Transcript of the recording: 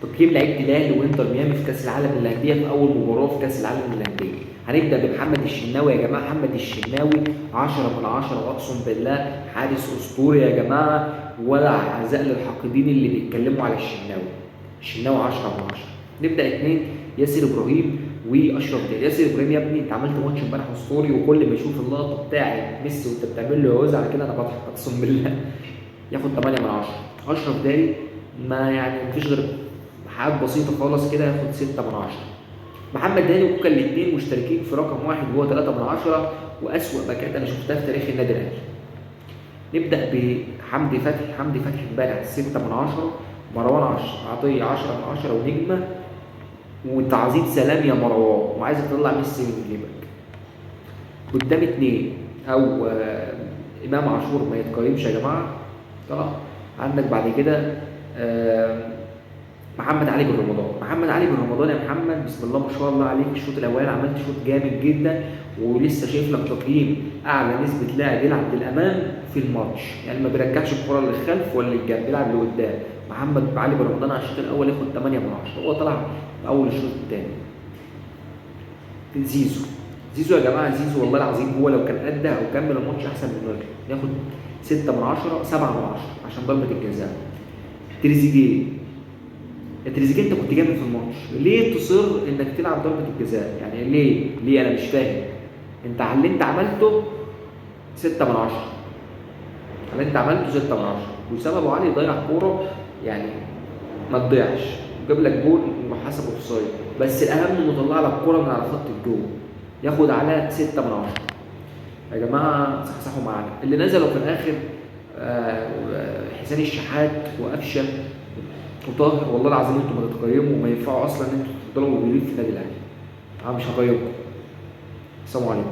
تقييم لعيبه الاهلي وانتر ميامي في كاس العالم للانديه في اول مباراه في كاس العالم للانديه. هنبدا بمحمد الشناوي يا جماعه. محمد الشناوي 10 من 10 اقسم بالله، حارس اسطوري يا جماعه، ولا عزاء للحاقدين اللي بيتكلموا على الشناوي. الشناوي 10 من 10. نبدا اثنين، ياسر ابراهيم واشرف داري. ياسر ابراهيم يا ابني انت عملت ماتش امبارح اسطوري، وكل ما اشوف اللقطه بتاعت ميسي وانت بتعمل له عوز على كده انا بضحك اقسم بالله. ياخد 8 من 10. اشرف داري ما يعني مفيش غير حاجات بسيطه خالص كده، ياخد 6 من 10. محمد هاني وكوكا الاثنين مشتركين في رقم واحد وهو 3 من 10، واسوأ باكات انا شفتها في تاريخ النادي الاهلي. نبدا بحمدي فتحي. حمدي فتحي امبارح 6 من 10. مروان عطيه 10 من 10 ونجمه، وتعظيم سلام يا مروان، وعايز تطلع ميسي من جيبك. قدام اثنين او امام عاشور ما يتقيمش يا جماعه طبعا. عندك بعد كده محمد علي بن رمضان. محمد علي بن رمضان يا محمد بسم الله ما شاء الله عليك، الشوط الاولاني عملت شوط جامد جدا، ولسه شايف لك تقييم اعلى نسبه لاعب يلعب للامام في الماتش، يعني ما بيرجعش الكره للخلف ولا للجنب، بيلعب لقدام. محمد علي بن رمضان على الشوط الاول ياخد 8 من 10، هو طلع في اول الشوط الثاني. زيزو. زيزو يا جماعه، زيزو والله العظيم هو لو كان ادى او كمل الماتش احسن من رجل ياخد 6 من 10، 7 من 10 عشان ضربه الجزاء. تريزيجيه. يا تريزيجيه انت كنت جامد في الماتش، ليه تصر انك تلعب ضربه الجزاء؟ يعني ليه انا مش فاهم. انت على اللي انت عملته 6 من 10. على اللي انت عملته 6 من 10، وسببه علي ضيع كوره يعني ما تضيعش، جاب لك جول وحسب اوفسايد، بس الاهم انه طلع لك كوره من على خط الجول، ياخد عليها 6 من 10. يا جماعه صحصحوا معانا. اللي نزلوا في الاخر حسين الشحات وقفشه وطاهر، والله العظيم انتوا ما تتقيموا وما ينفعوا اصلا ان انتوا تفضلوا موجودين في النادي الاهلي. انا مش هقيمكم. السلام عليكم.